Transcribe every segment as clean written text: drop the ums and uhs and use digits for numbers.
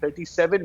37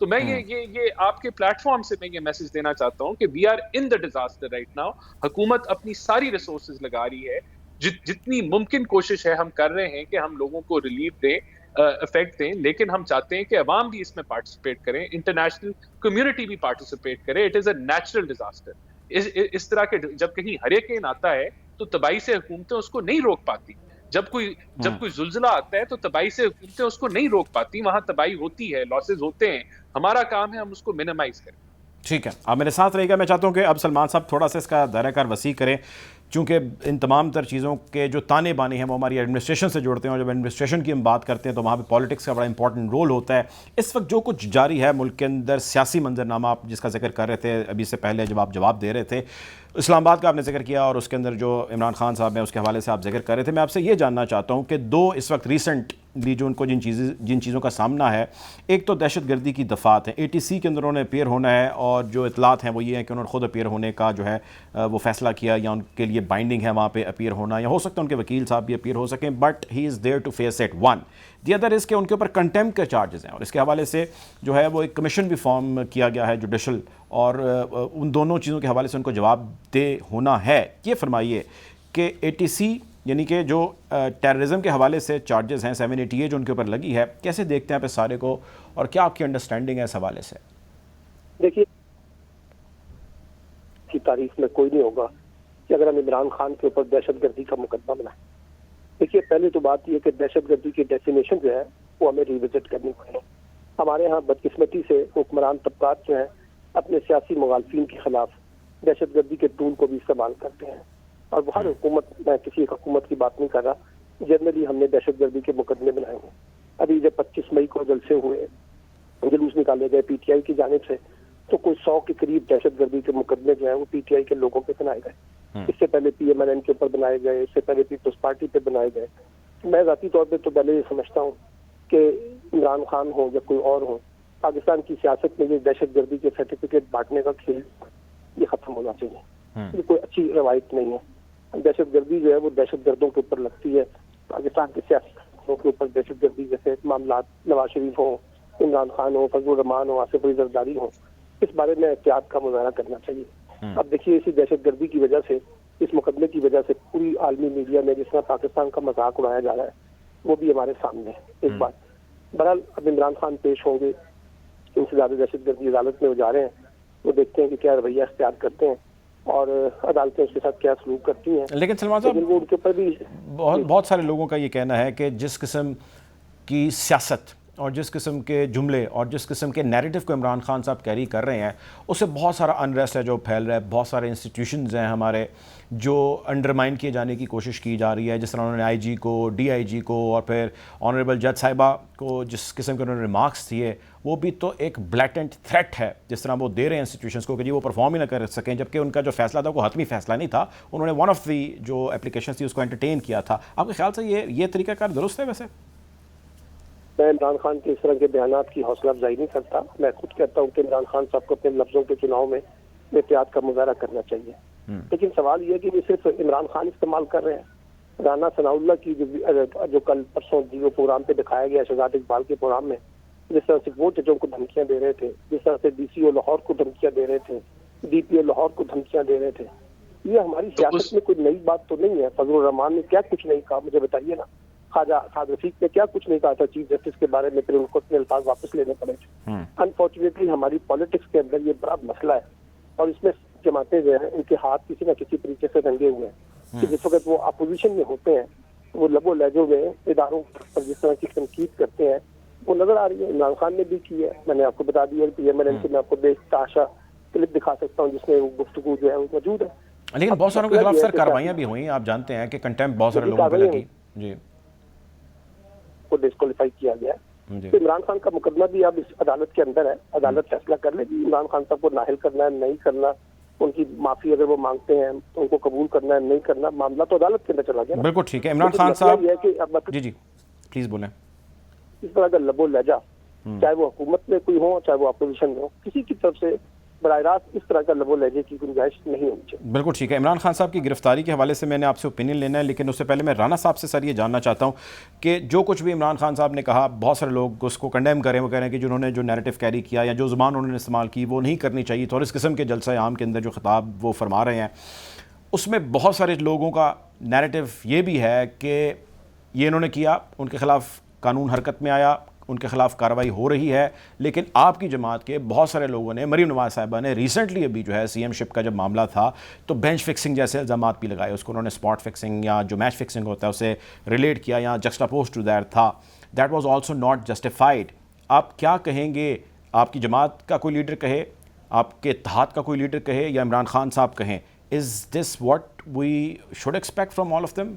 تو میں یہ آپ کے پلیٹ فارم سے میں یہ میسج دینا چاہتا ہوں کہ we are in the disaster right now. حکومت اپنی ساری ریسورسز لگا رہی ہے, جتنی ممکن کوشش ہے ہم کر رہے ہیں کہ ہم لوگوں کو ریلیف دیں, افیکٹ دیں, لیکن ہم چاہتے ہیں کہ عوام بھی اس میں پارٹیسپیٹ کریں, انٹرنیشنل کمیونٹی بھی پارٹیسپیٹ کرے. It is a natural disaster. اس طرح کے جب کہیں ہریکین آتا ہے تو تباہی سے حکومتیں اس کو نہیں روک پاتی. جب کوئی زلزلہ آتا ہے تو تباہی سے حکومتیں اس کو نہیں روک پاتی, وہاں تباہی ہوتی ہے, لاسز ہوتے ہیں, ہمارا کام ہے ہم اس کو منیمائز کریں. ٹھیک ہے, آپ میرے ساتھ رہے گا. میں چاہتا ہوں کہ اب سلمان صاحب تھوڑا سا اس کا دائرہ کار وسیع کریں, چونکہ ان تمام تر چیزوں کے جو تانے بانے ہیں وہ ہماری ایڈمنسٹریشن سے جڑتے ہیں, اور جب ایڈمنسٹریشن کی ہم بات کرتے ہیں تو وہاں پہ پالیٹکس کا بڑا امپورٹنٹ رول ہوتا ہے. اس وقت جو کچھ جاری ہے ملک کے اندر, سیاسی منظرنامہ آپ جس کا ذکر کر رہے تھے ابھی سے پہلے جب آپ جواب دے رہے تھے, اسلام آباد کا آپ نے ذکر کیا, اور اس کے اندر جو عمران خان صاحب ہیں اس کے حوالے سے آپ ذکر کر رہے تھے. میں آپ سے یہ جاننا چاہتا ہوں کہ دو اس وقت ریسنٹلی جو ان کو جن چیزوں کا سامنا ہے, ایک تو دہشت گردی کی دفعات ہیں, ATC کے اندر انہوں نے اپیئر ہونا ہے, اور جو اطلاعات ہیں وہ یہ ہیں کہ انہوں نے خود اپیئر ہونے کا جو ہے وہ فیصلہ کیا, یا ان کے لیے بائنڈنگ ہے وہاں پہ اپیئر ہونا, یا ہو سکتا ہے ان کے وکیل صاحب بھی اپیئر ہو سکیں, but he is there to face it. One the other is کہ ان کے اوپر کنٹیمپٹ کے چارجز ہیں, اور اس کے حوالے سے جو ہے وہ ایک کمیشن بھی فارم کیا گیا ہے جوڈیشل, اور ان دونوں چیزوں کے حوالے سے ان کو جواب دہ ہونا ہے. یہ فرمائیے کہ ATC یعنی کہ جو ٹیررزم کے حوالے سے چارجز ہیں 780 جو ان کے اوپر لگی ہے, کیسے دیکھتے ہیں آپ اس سارے کو, اور کیا آپ کی انڈرسٹینڈنگ ہے اس حوالے سے؟ دیکھیے, کی تاریخ میں کوئی نہیں ہوگا کہ اگر ہم عمران خان کے اوپر دہشت گردی کا مقدمہ بنائیں. دیکھیے, پہلے تو بات یہ کہ دہشت گردی کی ڈیفینیشن جو ہے وہ ہمیں ریوزٹ کرنی پڑے. ہمارے ہاں بدقسمتی سے حکمران طبقات جو ہیں اپنے سیاسی مخالفین کے خلاف دہشت گردی کے ٹول کو بھی استعمال کرتے ہیں, اور ہر حکومت, میں کسی ایک حکومت کی بات نہیں کر رہا, جنرلی ہم نے دہشت گردی کے مقدمے بنائے ہیں. ابھی جب 25 مئی کو جلسے ہوئے, جلوس نکالے گئے PTI کی جانب سے, تو کوئی 100 کے قریب دہشت گردی کے مقدمے جو ہیں وہ PTI کے لوگوں پہ بنائے گئے. اس سے پہلے PMLN کے اوپر بنائے گئے, اس سے پہلے پیپلز پارٹی پہ بنائے گئے. میں ذاتی طور پہ تو پہلے یہ سمجھتا ہوں کہ عمران خان ہو یا کوئی اور ہو, پاکستان کی سیاست میں یہ دہشت گردی کے سرٹیفکیٹ بانٹنے کا کھیل یہ ختم ہونا چاہیے. یہ کوئی اچھی روایت نہیں ہے. دہشت گردی جو ہے وہ دہشت گردوں کے اوپر لگتی ہے. پاکستان کے سیاستوں کے اوپر دہشت گردی جیسے معاملات نواز شریف ہوں, عمران خان ہو, فضل الرحمان ہو, آصف علی زرداری ہو, اس بارے میں احتیاط کا مظاہرہ کرنا چاہیے. اب دیکھیے, اسی دہشت گردی کی وجہ سے, اس مقدمے کی وجہ سے پوری عالمی میڈیا میں جس طرح پاکستان کا مذاق اڑایا جا رہا ہے وہ بھی ہمارے سامنے ہے. ایک بات بہرحال, اب عمران خان پیش ہوں گے, ان سے زیادہ دہشت گردی عدالت میں وہ جا رہے ہیں, وہ دیکھتے ہیں کہ کیا رویہ اختیار کرتے ہیں اور عدالتیں اس کے ساتھ کیا سلوک کرتی ہیں. لیکن سلمان صاحب, ان کے اوپر بھی بہت سارے لوگوں کا یہ کہنا ہے کہ جس قسم کی سیاست اور جس قسم کے جملے اور جس قسم کے نیریٹو کو عمران خان صاحب کیری کر رہے ہیں, اس سے بہت سارا انریسٹ ہے جو پھیل رہا ہے, بہت سارے انسٹیٹیوشنز ہیں ہمارے جو انڈرمائن کیے جانے کی کوشش کی جا رہی ہے. جس طرح انہوں نے IG کو, DIG کو, اور پھر آنریبل جج صاحبہ کو جس قسم کے انہوں نے ریمارکس دیے, وہ بھی تو ایک بلیٹنٹ تھریٹ ہے جس طرح وہ دے رہے ہیں انسٹیٹیوشنز کو کہ جی وہ پرفارم ہی نہ کر سکیں, جبکہ ان کا جو فیصلہ تھا وہ حتمی فیصلہ نہیں تھا. انہوں نے ون آف دی جو اپلیکیشنز تھی اس کو انٹرٹین کیا تھا. آپ کے خیال سے یہ طریقہ کار درست ہے؟ ویسے میں عمران خان کے اس طرح کے بیانات کی حوصلہ افزائی نہیں کرتا. میں خود کہتا ہوں کہ عمران خان صاحب کو اپنے لفظوں کے چناؤ میں احتیاط کا مظاہرہ کرنا چاہیے. لیکن سوال یہ ہے کہ یہ صرف عمران خان استعمال کر رہے ہیں. رانا ثناء اللہ کی جو کل پرسوں جیو پروگرام پہ دکھایا گیا شہزاد اقبال کے پروگرام میں, جس طرح سے وہ ججوں کو دھمکیاں دے رہے تھے, جس طرح سے DCO لاہور کو دھمکیاں دے رہے تھے, DPO لاہور کو دھمکیاں دے رہے تھے, یہ ہماری سیاست میں کوئی نئی بات تو نہیں ہے. فضل الرحمان نے کیا کچھ نہیں کہا, مجھے بتائیے نا. خواجہ رفیق نے کیا کچھ نہیں کہا تھا چیف جسٹس کے بارے میں, پھر ان کو اپنے الفاظ واپس لینے پڑے تھے. انفارچونیٹلی ہماری پالیٹکس کے اندر یہ بڑا مسئلہ ہے, اور اس میں جماعتیں جو ہیں ان کے ہاتھ کسی نہ کسی طریقے سے رنگے ہوئے ہیں کہ جس وقت وہ اپوزیشن میں ہوتے ہیں وہ لب و لہجوں میں اداروں پر جس طرح کی تنقید کرتے ہیں وہ نظر آ رہی ہے. عمران خان نے بھی کی ہے, میں نے آپ کو بتا دیا PMLN سے میں آپ کو تاشا کلپ دکھا سکتا ہوں جس میں وہ گفتگو جو ہے وہ موجود ہے. لیکن بہت ساروں کے خلاف سر کارروائیاں بھی ہوئیں, آپ جانتے ہیں کہ کنٹیمپٹ بہت سارے لوگوں پہ لگی. جی, کو ڈسکوالیفائی کیا گیا ہے. تو عمران خان کا مقدمہ بھی اب اس عدالت کے اندر ہے, عدالت فیصلہ کر لے گی عمران خان صاحب کو نااہل کرنا ہے نہیں کرنا, ان کی معافی اگر وہ مانگتے ہیں تو ان کو قبول کرنا ہے نہیں کرنا, معاملہ تو عدالت کے اندر چلا گیا. بالکل ٹھیک ہے. عمران خان صاحب جی پلیز بولیں. اس طرح کا لب و لہجہ چاہے وہ حکومت میں کوئی ہو چاہے وہ اپوزیشن میں ہو, کسی کی طرف سے براہ راست اس طرح کا لب و لہجے کی گنجائش نہیں ہونی چاہیے. بالکل ٹھیک ہے. عمران خان صاحب کی گرفتاری کے حوالے سے میں نے آپ سے اوپینین لینا ہے، لیکن اس سے پہلے میں رانا صاحب سے سر یہ جاننا چاہتا ہوں کہ جو کچھ بھی عمران خان صاحب نے کہا، بہت سارے لوگ اس کو کنڈیم کریں، وہ کہہ رہے ہیں کہ جنہوں نے جو نیریٹو کیری کیا یا جو زبان انہوں نے استعمال کی وہ نہیں کرنی چاہیے تھی، اور اس قسم کے جلسہ عام کے اندر جو خطاب وہ فرما رہے ہیں اس میں بہت سارے لوگوں کا نیریٹو یہ بھی ہے کہ یہ انہوں نے کیا، ان کے خلاف قانون حرکت میں آیا، ان کے خلاف کارروائی ہو رہی ہے، لیکن آپ کی جماعت کے بہت سارے لوگوں نے، مریم نواز صاحبہ نے ریسنٹلی ابھی جو ہے سی ایم شپ کا جب معاملہ تھا تو بینچ فکسنگ جیسے الزامات بھی لگائے، اس کو انہوں نے اسپاٹ فکسنگ یا جو میچ فکسنگ ہوتا ہے اسے ریلیٹ کیا یا جسٹاپوز ٹو دیٹ تھا. That was also not justified. آپ کیا کہیں گے؟ آپ کی جماعت کا کوئی لیڈر کہے، آپ کے اتحاد کا کوئی لیڈر کہے یا عمران خان صاحب کہیں، is this what we should expect from all of them?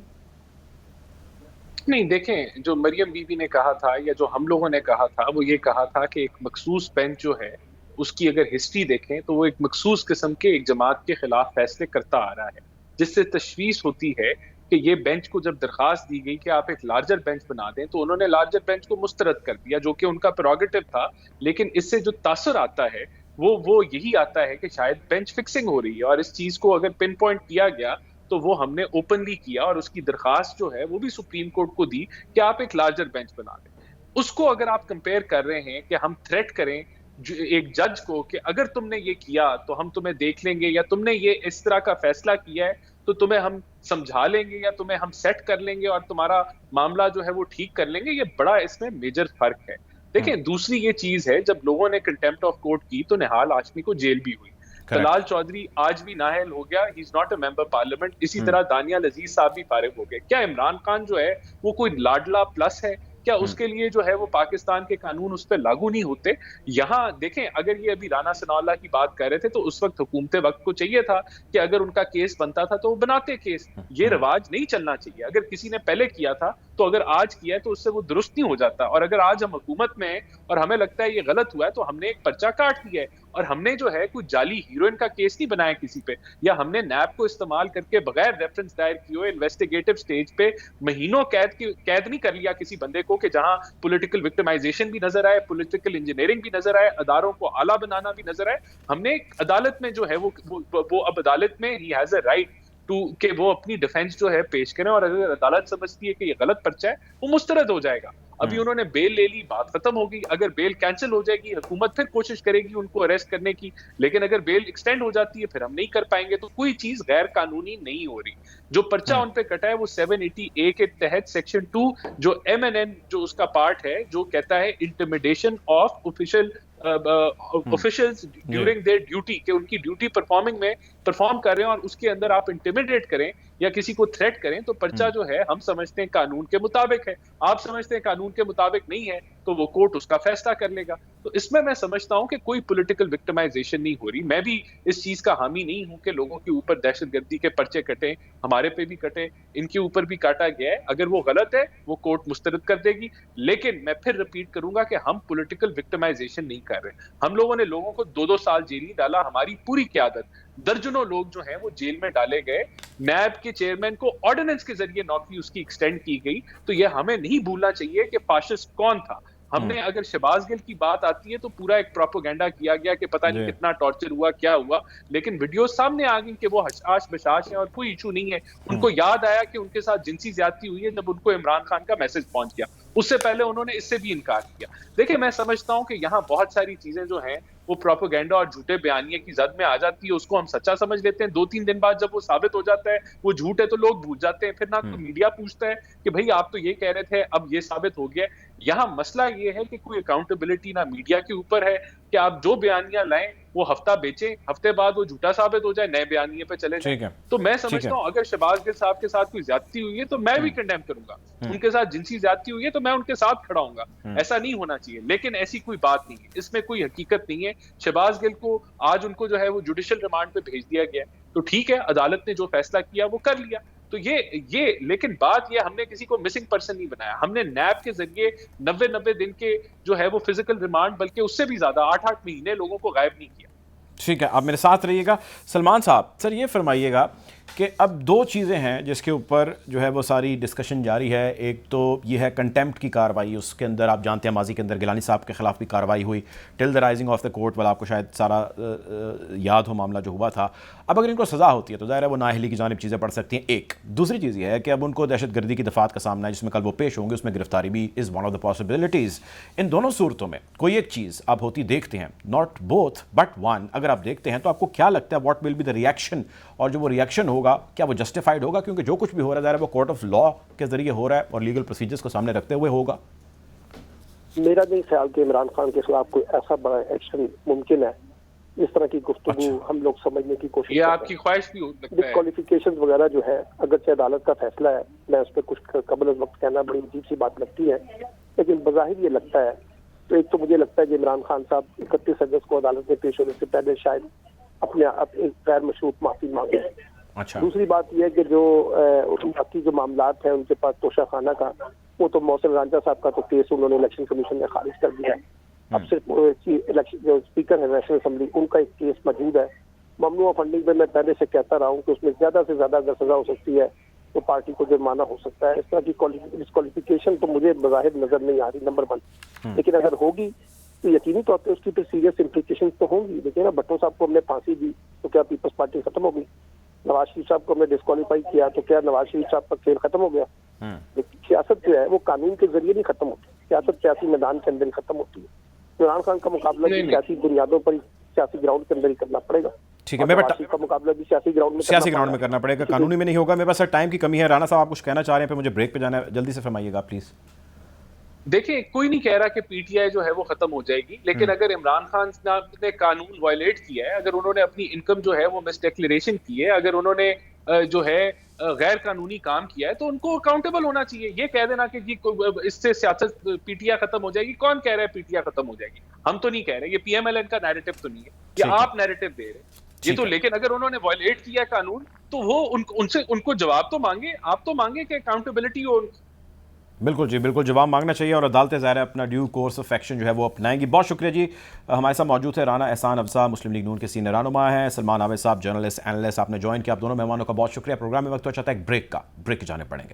نہیں، دیکھیں، جو مریم بی بی نے کہا تھا یا جو ہم لوگوں نے کہا تھا وہ یہ کہا تھا کہ ایک مخصوص بینچ جو ہے اس کی اگر ہسٹری دیکھیں تو وہ ایک مخصوص قسم کے ایک جماعت کے خلاف فیصلے کرتا آ رہا ہے، جس سے تشویش ہوتی ہے کہ یہ بینچ کو جب درخواست دی گئی کہ آپ ایک لارجر بینچ بنا دیں تو انہوں نے لارجر بینچ کو مسترد کر دیا، جو کہ ان کا پریروگیٹو تھا. لیکن اس سے جو تاثر آتا ہے وہ یہی آتا ہے کہ شاید بینچ فکسنگ ہو رہی ہے، اور اس چیز کو اگر پن پوائنٹ کیا گیا تو وہ ہم نے اوپنلی کیا، اور اس کی درخواست جو ہے وہ بھی سپریم کورٹ کو دی کہ آپ ایک لارجر بینچ بنا دیں. اس کو اگر آپ کمپیئر کر رہے ہیں کہ ہم تھریٹ کریں ایک جج کو کہ اگر تم نے یہ کیا تو ہم تمہیں دیکھ لیں گے، یا تم نے یہ اس طرح کا فیصلہ کیا ہے تو تمہیں ہم سمجھا لیں گے یا تمہیں ہم سیٹ کر لیں گے اور تمہارا معاملہ جو ہے وہ ٹھیک کر لیں گے، یہ بڑا اس میں میجر فرق ہے. دیکھیں، دوسری یہ چیز ہے، جب لوگوں نے کنٹیمپٹ آف کورٹ کی تو نہال ہاشمی کو جیل بھی ہوئی. طلال چودھری آج بھی نااہل ہو گیا، ہی is not a member parliament. اسی طرح دانیال عزیز صاحب بھی فارغ ہو گئے. کیا عمران خان جو ہے وہ کوئی لاڈلا پلس ہے؟ کیا اس کے لیے جو ہے وہ پاکستان کے قانون اس پہ لاگو نہیں ہوتے؟ یہاں دیکھیں، اگر یہ ابھی رانا ثناء اللہ کی بات کر رہے تھے تو اس وقت حکومت وقت کو چاہیے تھا کہ اگر ان کا کیس بنتا تھا تو وہ بناتے کیس. یہ رواج نہیں چلنا چاہیے. اگر کسی نے پہلے کیا تھا تو اگر آج کیا ہے تو اس سے وہ درست نہیں ہو جاتا. اور اگر آج ہم حکومت میں ہیں اور ہمیں لگتا ہے یہ غلط ہوا ہے تو ہم نے ایک پرچہ کاٹ دیا ہے، اور ہم نے جو ہے کوئی جعلی ہیروئن کا کیس نہیں بنایا کسی پہ، یا ہم نے نیب کو استعمال کر کے بغیر ریفرنس دائر کیے ہوئے انویسٹیگیٹو سٹیج پہ مہینوں قید نہیں کر لیا کسی بندے کو کہ جہاں پولیٹیکل وکٹمائزیشن بھی نظر آئے، پولیٹیکل انجینئرنگ بھی نظر آئے، اداروں کو اعلیٰ بنانا بھی نظر آئے. ہم نے عدالت میں جو ہے وہ اب عدالت میں ہی ہیز اے رائٹ کہ وہ اپنی ڈیفینس جو ہے پیش کریں، اور اگر عدالت سمجھتی ہے کہ یہ غلط پرچہ ہے وہ مسترد ہو جائے گا. ابھی انہوں نے بیل لے لی، بات ختم ہو گئی. اگر بیل کینسل ہو جائے گی حکومت پھر کوشش کرے گی ان کو اریسٹ کرنے کی، لیکن اگر بیل ایکسٹینڈ ہو جاتی ہے پھر ہم نہیں کر پائیں گے. تو کوئی چیز غیر قانونی نہیں ہو رہی. جو پرچہ ان پہ کٹا ہے وہ 780A کے تحت سیکشن 2 جو MNN جو اس کا پارٹ ہے جو کہتا ہے intimidation of officials during their duty, کہ ان کی ڈیوٹی پرفارم کر رہے ہیں اور اس کے اندر آپ انٹیمیڈیٹ کریں یا کسی کو تھریٹ کریں تو پرچہ جو ہے ہم سمجھتے ہیں قانون کے مطابق ہے. آپ سمجھتے ہیں قانون کے مطابق نہیں ہے تو وہ کورٹ اس کا فیصلہ کر لے گا. تو اس میں سمجھتا ہوں کہ کوئی پولیٹیکل وکٹمائزیشن نہیں ہو رہی. میں بھی اس چیز کا حامی نہیں ہوں کہ لوگوں کے اوپر دہشت گردی کے پرچے کٹیں، ہمارے پہ بھی کٹے، ان کے اوپر بھی کاٹا گیا ہے. اگر وہ غلط ہے وہ کورٹ مسترد کر دے گی، لیکن میں پھر ریپیٹ کروں گا کہ ہم پولیٹیکل وکٹمائزیشن نہیں کر رہے. ہم لوگوں نے لوگوں کو 2-2 سال جیل ہی ڈالا. ہماری پوری قیادت، درجنوں لوگ جو ہیں وہ جیل میں ڈالے گئے. نیب کے چیئرمین کو آرڈیننس کے ذریعے نوکری اس کی ایکسٹینڈ کی گئی. تو یہ ہمیں نہیں بھولنا چاہیے کہ فاشسٹ کون تھا. ہم نے اگر شہباز گل کی بات آتی ہے تو پورا ایک پروپیگنڈا کیا گیا کہ پتہ نہیں کتنا ٹارچر ہوا، کیا ہوا، لیکن ویڈیو سامنے آ گئی کہ وہ حشاش بشاش ہیں اور کوئی ایشو نہیں ہے. ان کو یاد آیا کہ ان کے ساتھ جنسی زیادتی ہوئی ہے جب ان کو عمران خان کا میسج پہنچ گیا. اس سے پہلے انہوں نے اس سے بھی انکار کیا. دیکھیں، میں سمجھتا ہوں کہ یہاں بہت ساری چیزیں جو ہیں وہ پروپیگنڈا اور جھوٹے بیانیے کی زد میں آ جاتی ہے. اس کو ہم سچا سمجھ لیتے ہیں. 2-3 دن بعد جب وہ ثابت ہو جاتا ہے وہ جھوٹ ہے تو لوگ بھول جاتے ہیں. پھر نہ کوئی میڈیا پوچھتا ہے کہ بھئی آپ تو یہ کہہ رہے تھے، اب یہ ثابت ہو گیا. یہاں مسئلہ یہ ہے کہ کوئی اکاؤنٹیبلٹی نہ میڈیا کے اوپر ہے کہ آپ جو بیانیاں لائیں وہ ہفتہ بیچیں، ہفتے بعد وہ جھوٹا ثابت ہو جائے، نئے بیانیے پہ چلے جائیں. تو میں سمجھتا ہوں اگر شہباز گل صاحب کے ساتھ کوئی زیادتی ہوئی ہے تو میں بھی کنڈیم کروں گا. ان کے ساتھ جنسی زیادتی ہوئی ہے تو میں ان کے ساتھ کھڑا ہوں گا. ایسا نہیں ہونا چاہیے، لیکن ایسی کوئی بات نہیں ہے، اس میں کوئی حقیقت نہیں ہے. شہباز گل کو آج ان کو جو ہے وہ جوڈیشل ریمانڈ پہ بھیج دیا گیا ہے تو ٹھیک ہے، عدالت نے جو فیصلہ کیا وہ کر لیا. تو یہ لیکن بات یہ، ہم نے کسی کو مسنگ پرسن نہیں بنایا. ہم نے نیب کے ذریعے 90 دن کے جو ہے وہ فزیکل ریمانڈ، بلکہ اس سے بھی زیادہ 8 مہینے لوگوں کو غائب نہیں کیا. ٹھیک ہے، آپ میرے ساتھ رہیے گا. سلمان صاحب، سر یہ فرمائیے گا کہ اب دو چیزیں ہیں جس کے اوپر جو ہے وہ ساری ڈسکشن جاری ہے. ایک تو یہ ہے کنٹیمپٹ کی کارروائی. اس کے اندر آپ جانتے ہیں ماضی کے اندر گیلانی صاحب کے خلاف بھی کارروائی ہوئی till the rising of the court. والا آپ کو شاید سارا یاد ہو معاملہ جو ہوا تھا. اب اگر ان کو سزا ہوتی ہے تو ظاہر ہے وہ نااہلی کی جانب چیزیں پڑ سکتی ہیں. ایک دوسری چیز یہ ہے کہ اب ان کو دہشت گردی کی دفعات کا سامنا ہے جس میں کل وہ پیش ہوں گے, اس میں گرفتاری بھی is one of the possibilities. ان دونوں صورتوں میں کوئی ایک چیز آپ ہوتی دیکھتے ہیں, ناٹ بوتھ بٹ ون, اگر آپ دیکھتے ہیں تو آپ کو کیا لگتا ہے what will be the reaction, اور جو وہ ریئیکشن ہوگا کیا وہ جسٹیفائڈ ہوگا؟ کیونکہ جو کچھ بھی ہو رہا ہے ظاہر ہے وہ کورٹ آف لا کے ذریعے ہو رہا ہے اور لیگل پروسیجرز کو سامنے رکھتے ہوئے ہوگا. میرا نہیں خیال کہ عمران خان کے خلاف کوئی ایسا بڑا ایکشن ممکن ہے. اس طرح کی گفتگو ہم لوگ سمجھنے کی کوشش یہ آپ کی خواہش بھی لگتا ہے. ڈسکوالیفیکیشن وغیرہ جو ہے اگرچہ عدالت کا فیصلہ ہے, میں اس پہ کچھ قبل از وقت کہنا بڑی عجیب سی بات لگتی ہے, لیکن بظاہر یہ لگتا ہے. تو ایک تو مجھے لگتا ہے کہ عمران خان صاحب 31 اگست کو عدالت میں پیش ہونے سے پہلے شاید اپنے ایک غیر مشروط معافی مانگے. دوسری بات یہ ہے کہ جو باقی جو معاملات ہیں ان کے پاس توشہ خانہ کا, وہ تو محسن رانجھا صاحب کا تو کیس انہوں نے الیکشن کمیشن نے خارج کر دیا ہے. اب صرف جو اسپیکر ہے نیشنل اسمبلی, ان کا ایک کیس موجود ہے. ممنوع فنڈنگ میں پہلے سے کہتا رہا ہوں کہ اس میں زیادہ سے زیادہ اگر سزا ہو سکتی ہے تو پارٹی کو جرمانہ ہو سکتا ہے. اس طرح کی ڈسکوالیفیکیشن تو مجھے بظاہر نظر نہیں آ رہی, نمبر 1. لیکن اگر ہوگی تو یقینی طور پہ اس کی پھر سیریس امپلیکیشن تو ہوں گی. دیکھیے نا, بھٹو صاحب کو ہم نے پھانسی دی تو کیا پیپلز پارٹی ختم ہو گئی؟ نواز شریف صاحب کو ہم نے ڈسکوالیفائی کیا تو کیا نواز شریف صاحب کا کھیل ختم ہو گیا؟ سیاست جو ہے وہ قانون کے ذریعے نہیں ختم ہوتی, سیاست سیاسی میدان کے اندر ہی ختم ہوتی ہے. عمران خان کا مقابلہ بھی سیاسی بنیادوں پر, سیاسی گراؤنڈ کے اندر ہی کرنا پڑے گا. ٹھیک ہے, میں کا مقابلہ بھی سیاسی گراؤنڈ میں کرنا پڑے گا, قانونی میں نہیں ہوگا. میرے پاس سر ٹائم کی کمی ہے. رانا صاحب آپ کچھ کہنا چاہ رہے ہیں, پھر مجھے بریک پہ جانا ہے, جلدی سے فرمائیے گا پلیز. دیکھیں, کوئی نہیں کہہ رہا کہ پی ٹی آئی جو ہے وہ ختم ہو جائے گی, لیکن اگر عمران خان نے قانون وائلیٹ کیا ہے, اگر انہوں نے اپنی انکم جو ہے وہ مس ڈیکلیریشن کی ہے, اگر انہوں نے جو ہے غیر قانونی کام کیا ہے, تو ان کو اکاؤنٹیبل ہونا چاہیے. یہ کہہ دینا کہ جی اس سے سیاست پی ٹی آئی ختم ہو جائے گی, کون کہہ رہا ہے پی ٹی آئی ختم ہو جائے گی؟ ہم تو نہیں کہہ رہے, یہ پی ایم ایل این کا نیریٹو تو نہیں ہے, یہ آپ نیریٹو دے رہے ہیں یہ تو. لیکن اگر انہوں نے وائلیٹ کیا قانون تو وہ ان کو جواب تو مانگے, آپ تو مانگے کہ اکاؤنٹیبلٹی ہو. بالکل جی, بالکل جواب مانگنا چاہیے, اور عدالتیں ظاہر ہے اپنا ڈیو کورس آف ایکشن جو ہے وہ اپنائیں گی. بہت شکریہ جی. ہمارے ساتھ موجود ہے رانا احسان افزا, مسلم لیگ نون کے سینئر رہنما ہیں. سلمان عامر صاحب, جرنلسٹ اینالسٹ, آپ نے جوائن کیا. آپ دونوں مہمانوں کا بہت شکریہ. پروگرام میں وقت ہو چاہتا ہے ایک بریک جانے پڑیں گے.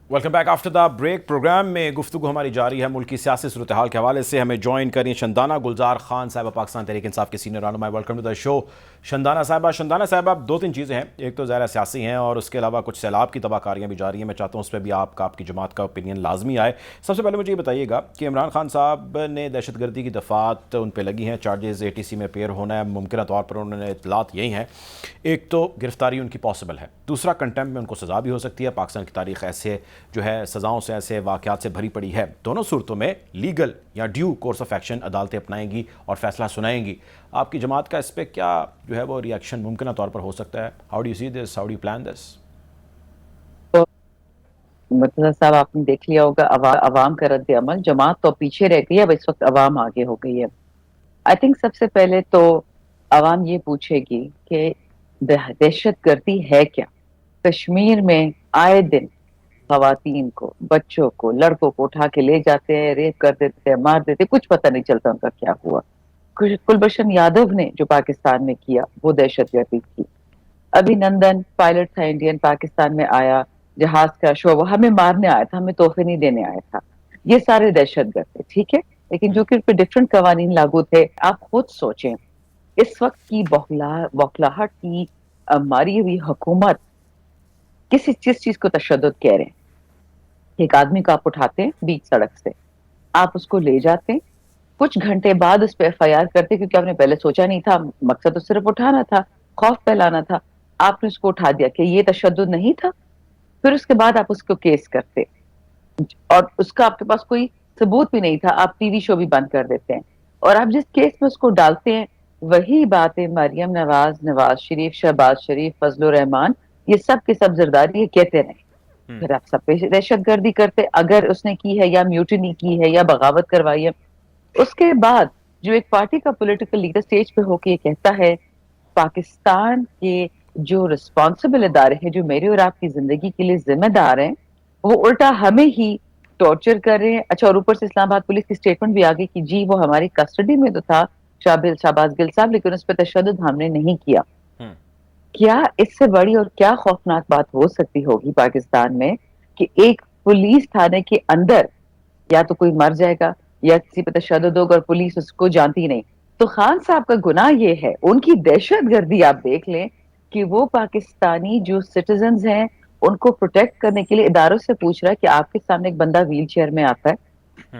Welcome back after the break. Program میں گفتگو ہماری جاری ہے ملک کی سیاسی صورتحال کے حوالے سے. ہمیں جوائن کریں شندانہ گلزار خان صاحبہ, پاکستان تحریک انصاف کے سینئر رہنما. ویلکم ٹو دا شو شندانہ صاحبہ. شندانہ صاحبہ, دو تین چیزیں ہیں, ایک تو ظاہر سیاسی ہیں اور اس کے علاوہ کچھ سیلاب کی تباہ کاریاں بھی جاری ہیں. میں چاہتا ہوں اس پہ بھی آپ کی جماعت کا اوپینین لازمی آئے. سب سے پہلے مجھے یہ بتائیے گا کہ عمران خان صاحب نے دہشت گردی کی دفعات ان پہ لگی ہیں, چارجز اے ٹی سی میں اپیئر ہونا ہے, ممکنہ طور پر انہوں نے اطلاعات یہی ہیں. ایک تو گرفتاری ان کی پاسبل ہے, دوسرا کنٹیمپٹ میں ان کو سزا بھی ہو سکتی ہے. پاکستان کی تاریخ ایسے جو ہے سزاؤں سے, ایسے واقعات سے بھری پڑی ہے. دونوں صورتوں میں لیگل یا ڈیو کورس آف ایکشن عدالتیں اپنائیں گی اور فیصلہ سنائیں گی. آپ کی جماعت کا اس پہ کیا جو ہے وہ ریئیکشن ممکنہ طور پر ہو سکتا ہے؟ How do you see this, how do you plan this? Murtaza sahab, آپ نے دیکھ لیا ہوگا عوام کا رد عمل. جماعت تو پیچھے رہ گئی ہے, اب اس وقت عوام آگے ہو گئی ہے. آئی تھنک سب سے پہلے تو عوام یہ پوچھے گی کہ دہشت گردی ہے کیا. کشمیر میں آئے دن خواتین کو, بچوں کو, لڑکوں کو اٹھا کے لے جاتے ہیں, ریپ کر دیتے ہیں, مار دیتے, کچھ پتہ نہیں چلتا ان کا کیا ہوا. کلبھشن یادو نے جو پاکستان میں کیا وہ دہشت گردی تھی. ابھی نندن پائلٹ تھا انڈین, پاکستان میں آیا, جہاز کا شعبہ, ہمیں مارنے آیا تھا, ہمیں تحفے نہیں دینے آیا تھا. یہ سارے دہشت گرد تھے, ٹھیک ہے, لیکن جو کہ ان پہ ڈفرینٹ قوانین لاگو تھے. آپ خود سوچیں, اس وقت کی بوکھلاہٹ کی ماری ہوئی حکومت کس چیز کو تشدد کہہ رہے ہیں. ایک آدمی کو آپ اٹھاتے ہیں بیچ سڑک سے, آپ اس کو لے جاتے ہیں, کچھ گھنٹے بعد اس پہ ایف آئی آر کرتے, کیونکہ آپ نے پہلے سوچا نہیں تھا, مقصد تو صرف اٹھانا تھا, خوف پھیلانا تھا. آپ نے اس کو اٹھا دیا کہ یہ تشدد نہیں تھا. پھر اس کے بعد آپ اس کو کیس کرتے, اور اس کا آپ کے پاس کوئی ثبوت بھی نہیں تھا, آپ ٹی وی شو بھی بند کر دیتے ہیں. اور آپ جس کیس میں اس کو ڈالتے ہیں, وہی باتیں مریم نواز شریف, شہباز شریف, فضل الرحمان, یہ سب کے سب زرداری یہ کہتے رہے. پھر آپ سب پہ دہشت گردی کرتے. اگر اس نے کی ہے یا میوٹنی کی ہے یا بغاوت کروائی ہے, اس کے بعد جو ایک پارٹی کا پولیٹیکل لیڈر اسٹیج پہ ہو کے یہ کہتا ہے پاکستان کے جو رسپانسبل ادارے ہیں جو میرے اور آپ کی زندگی کے لیے ذمہ دار ہیں وہ الٹا ہمیں ہی ٹارچر کر رہے ہیں. اچھا, اور اوپر سے اسلام آباد پولیس کی اسٹیٹمنٹ بھی آ گئی کہ جی وہ ہماری کسٹڈی میں تو تھا شہباز گل صاحب, لیکن اس پہ تشدد ہم نے نہیں کیا. کیا اس سے بڑی اور کیا خوفناک بات ہو سکتی ہوگی پاکستان میں کہ ایک پولیس تھانے کے اندر یا تو کوئی مر جائے گا یا کسی پہ تشدد ہوگا اور پولیس اس کو جانتی نہیں. تو خان صاحب کا گناہ یہ ہے, ان کی دہشت گردی آپ دیکھ لیں کہ وہ پاکستانی جو سٹیزنز ہیں ان کو پروٹیکٹ کرنے کے لیے اداروں سے پوچھ رہا ہے کہ آپ کے سامنے ایک بندہ ویل چیئر میں آتا ہے,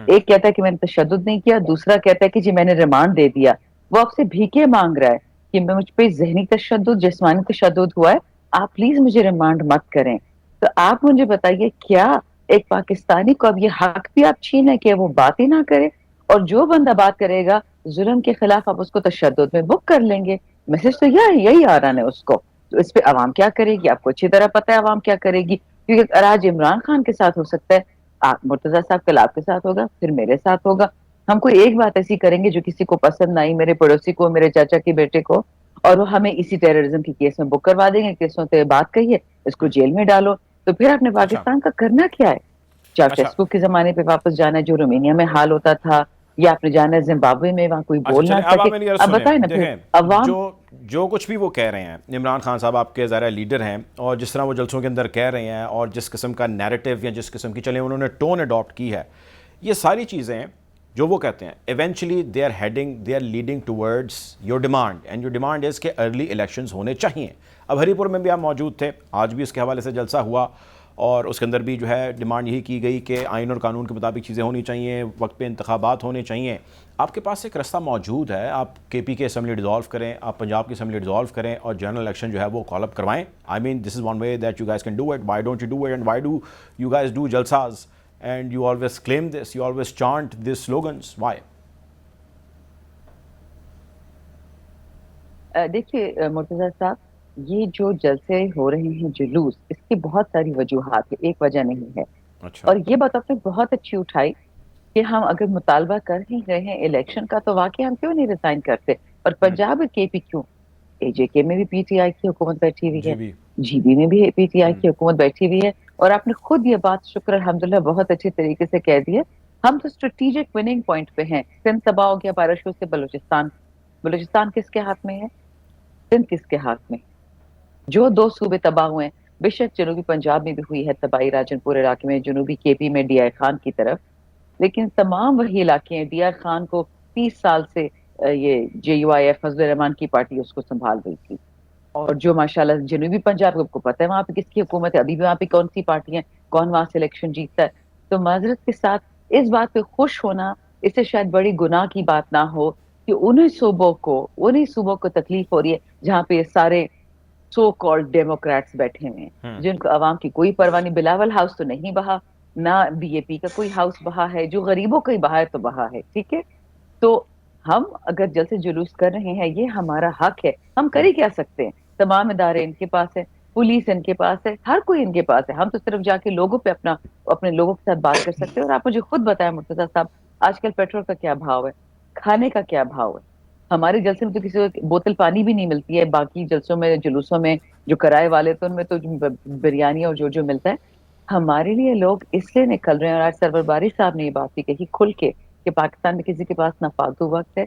ایک کہتا ہے کہ میں نے تشدد نہیں کیا, دوسرا کہتا ہے کہ جی میں نے ریمانڈ دے دیا. وہ آپ سے بھیکے مانگ رہا ہے کہ میں مجھ پہ ذہنی تشدد جسمانی تشدد ہوا ہے, آپ پلیز مجھے ریمانڈ مت کریں. تو آپ مجھے بتائیے کیا ایک پاکستانی کو اب یہ حق بھی آپ چھین ہے کہ وہ بات ہی نہ کرے, اور جو بندہ بات کرے گا ظلم کے خلاف آپ اس کو تشدد میں بک کر لیں گے. میسج تو یہی آ رہا ہے اس کو. تو اس پہ عوام کیا کرے گی؟ آپ کو اچھی طرح پتہ ہے عوام کیا کرے گی, کیونکہ آج عمران خان کے ساتھ ہو سکتا ہے, مرتضیٰ صاحب کل آپ کے ساتھ ہوگا, پھر میرے ساتھ ہوگا. ہم کوئی ایک بات ایسی کریں گے جو کسی کو پسند نہ آئی, میرے پڑوسی کو, میرے چاچا کے بیٹے کو, اور وہ ہمیں اسی ٹیررزم کی کیس میں بک کروا دیں گے, کیسوں سے بات کہیے اس کو جیل میں ڈالو. تو پھر آپ نے پاکستان کا کرنا کیا ہے؟ چاچسکو کے زمانے پہ واپس جانا ہے جو رومینیا میں حال ہوتا تھا, یا آپ نے جانا ہے زمبابوے میں وہاں کوئی بول نہ سکے. اب بتائیں نا پھر عوام جو کچھ بھی وہ کہہ رہے ہیں, عمران خان صاحب آپ کے ظاہر لیڈر ہیں, اور جس طرح وہ جلسوں کے اندر کہہ رہے ہیں اور جس قسم کا نیریٹو یا جس قسم کی چلیں انہوں نے ٹون اڈاپٹ کی ہے, یہ ساری چیزیں جو وہ کہتے ہیں eventually they are leading towards your demand, and your demand is کہ ارلی الیکشنز ہونے چاہیے. اب ہری پور میں بھی آپ موجود تھے, آج بھی اس کے حوالے سے جلسہ ہوا اور اس کے اندر بھی جو ہے ڈیمانڈ یہی کی گئی کہ آئین اور قانون کے مطابق چیزیں ہونی چاہیے, وقت پہ انتخابات ہونے چاہیے. آپ کے پاس ایک رستہ موجود ہے, آپ کے پی کے اسمبلی ڈیزالو کریں, آپ پنجاب کی اسمبلی ڈیزالو کریں اور جنرل الیکشن جو ہے وہ کال اپ کروائیں. I mean this is one way that you guys can do it. Why don't you do it, and why do you guys do jalsas and you always claim this, you always chant this slogans, why? دیکھیے مرتضیٰ صاحب, یہ جو جلسے ہو رہے ہیں جلوس, اس کی بہت ساری وجوہات ہیں, ایک وجہ نہیں ہے. اور یہ بات آپ نے بہت اچھی اٹھائی کہ ہم اگر مطالبہ کر ہی رہے ہیں الیکشن کا تو واقعی ہم کیوں نہیں ریزائن کرتے. اور پنجاب کے پی کیوں, اے جے کے میں بھی پی ٹی آئی کی حکومت بیٹھی ہوئی ہے, جی بی میں بھی پی ٹی آئی کی حکومت بیٹھی ہوئی ہے, اور آپ نے خود یہ بات شکر الحمدللہ بہت اچھے طریقے سے کہہ دی ہے. ہم تو اسٹریٹجک وننگ پوائنٹ پہ ہیں. سندھ تباہ ہو گیا بارشوں سے, بلوچستان کس کے ہاتھ میں ہے, سندھ کس کے ہاتھ میں؟ جو 2 صوبے تباہ ہوئے ہیں, بے شک جنوبی پنجاب میں بھی ہوئی ہے تباہی, راجن پور علاقے میں, جنوبی کے پی میں ڈی آئی خان کی طرف, لیکن تمام وہی علاقے ہیں. ڈی آئی خان کو 30 سال سے یہ جے یو آئی ایف فضل الرحمان کی پارٹی اس کو سنبھال رہی تھی, اور جو ماشاءاللہ جنوبی پنجاب کو پتہ ہے وہاں پہ کس کی حکومت ہے, ابھی بھی وہاں پہ کون سی پارٹی ہیں, کون وہاں سے الیکشن جیتتا ہے. تو معذرت کے ساتھ اس بات پہ خوش ہونا اس سے شاید بڑی گناہ کی بات نہ ہو کہ انہیں صوبوں کو تکلیف ہو رہی ہے جہاں پہ یہ سارے سو کالڈ ڈیموکریٹس بیٹھے ہوئے ہیں جن کو عوام کی کوئی پرواہ نہیں. بلاول ہاؤس تو نہیں بہا, نہ بی اے پی کا کوئی ہاؤس بہا ہے, جو غریبوں کا ہی بہا ہے تو بہا ہے. ٹھیک ہے, تو ہم اگر جلسے جلوس کر رہے ہیں یہ ہمارا حق ہے, ہم کر ہی کیا سکتے ہیں. تمام ادارے ان کے پاس ہے, پولیس ان کے پاس ہے, ہر کوئی ان کے پاس ہے. ہم تو صرف جا کے لوگوں پہ اپنے لوگوں کے ساتھ بات کر سکتے ہیں. اور آپ مجھے خود بتائیں مرتضیٰ صاحب, آج کل پیٹرول کا کیا بھاؤ ہے, کھانے کا کیا بھاؤ ہے. ہمارے جلسے میں تو کسی کو بوتل پانی بھی نہیں ملتی ہے. باقی جلسوں میں جلوسوں میں جو کرائے والے تو ان میں تو بریانی اور جو ملتا ہے. ہمارے لیے لوگ اس لیے نکل رہے ہیں, اور آج سرور باری صاحب نے یہ بات بھی کہی کھل کے کہ پاکستان میں کسی کے پاس نہ فالتو وقت ہے,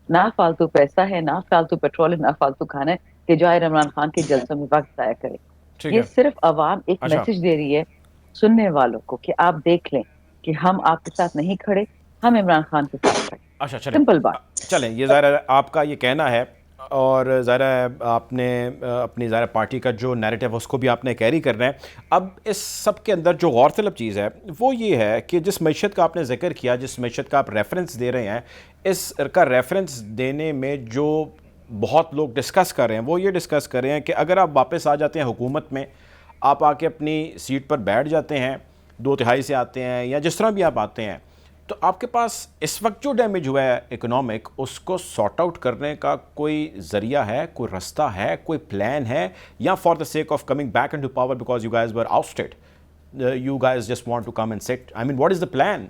نہ فالتو پیسہ ہے, نہ فالتو پیٹرول ہے, نہ فالتو کھانا ہے کہ جو عمران خان کے جلسوں میں وقت ضائع کرے. یہ صرف عوام ایک میسج دے رہی ہے سننے والوں کو کہ آپ دیکھ لیں کہ ہم آپ کے ساتھ نہیں کھڑے, ہم عمران خان کے ساتھ کھڑے. اچھا سمپل بات. چلیں, یہ ظاہر آپ کا یہ کہنا ہے, اور ظاہر آپ نے اپنی ظاہر پارٹی کا جو نیریٹو ہے اس کو بھی آپ نے کیری کرنا ہے. اب اس سب کے اندر جو غور طلب چیز ہے وہ یہ ہے کہ جس معیشت کا آپ نے ذکر کیا, جس معیشت کا آپ ریفرنس دے رہے ہیں, اس کا ریفرنس دینے میں جو بہت لوگ ڈسکس کر رہے ہیں وہ یہ ڈسکس کر رہے ہیں کہ اگر آپ واپس آ جاتے ہیں حکومت میں, آپ آ کے اپنی سیٹ پر بیٹھ جاتے ہیں, 2/3 سے آتے ہیں یا جس طرح بھی آپ آتے ہیں, تو آپ کے پاس اس وقت جو ڈیمیج ہوا ہے اکنامک, اس کو سارٹ آؤٹ کرنے کا کوئی ذریعہ ہے, کوئی رستہ ہے, کوئی پلان ہے, یا for the sake of coming back into power because you guys were ousted, you guys just want to come and sit? I mean, what is the plan?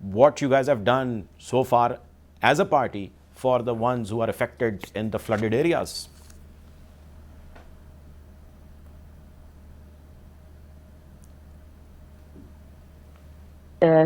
what you guys have done so far as a party for the ones who are affected in the flooded areas?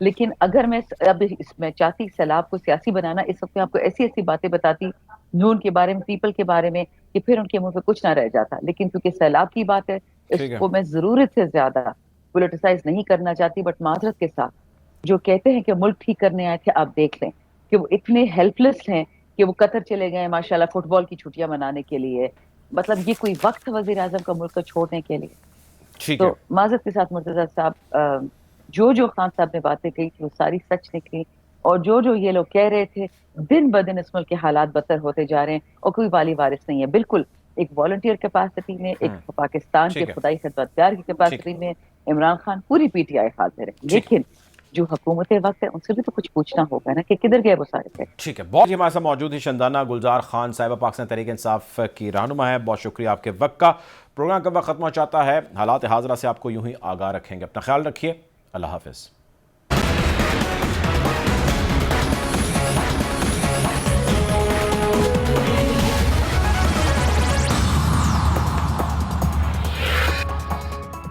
لیکن اگر میں اب اس میں چاہتی سیلاب کو سیاسی بنانا، اس وقت میں آپ کو ایسی ایسی باتیں بتاتی نون کے بارے میں، پیپل کے بارے میں، کہ پھر ان کے منہ پہ کچھ نہ رہ جاتا. لیکن کیونکہ سیلاب کی بات ہے، اس کو میں ضرورت سے زیادہ پولیٹیسائز نہیں کرنا چاہتی. بٹ معذرت کے ساتھ جو کہتے ہیں کہ ملک ٹھیک کرنے آئے تھے، آپ دیکھ لیں کہ وہ اتنے ہیلپ لیس ہیں کہ وہ قطر چلے گئے ماشاءاللہ فٹ بال کی چھٹیاں منانے کے لیے. مطلب یہ کوئی وقت وزیر اعظم کا ملک کو چھوڑنے کے لیے؟ تو معذرت کے ساتھ مرتضیٰ صاحب، جو خان صاحب نے باتیں کہی تھی وہ ساری سچ نکلی، اور جو یہ لوگ کہہ رہے تھے دن بدن اس ملک کے حالات بدتر ہوتے جا رہے ہیں، اور کوئی والی وارث نہیں ہے. بالکل ایک والنٹیئر کیپیسٹی میں، ایک پاکستان کے خدائی خدمتگار کی کیپیسٹی میں عمران خان پوری پی ٹی آئی حاضر ہے. لیکن جو حکومت وقت ہے ان سے بھی تو کچھ پوچھنا ہوگا نا کہ کدھر گئے وہ سارے پیسے. ٹھیک ہے، بہت ہمارے ساتھ موجود ہی شندانہ گلزار خان صاحبہ، پاکستان تحریک انصاف کی رہنما ہے. بہت شکریہ آپ کے وقت کا. پروگرام کا وقت ختم ہو چاہتا ہے، حالات حاضرہ سے آپ کو یوں ہی آگاہ رکھیں گے. اپنا خیال رکھیے، اللہ حافظ.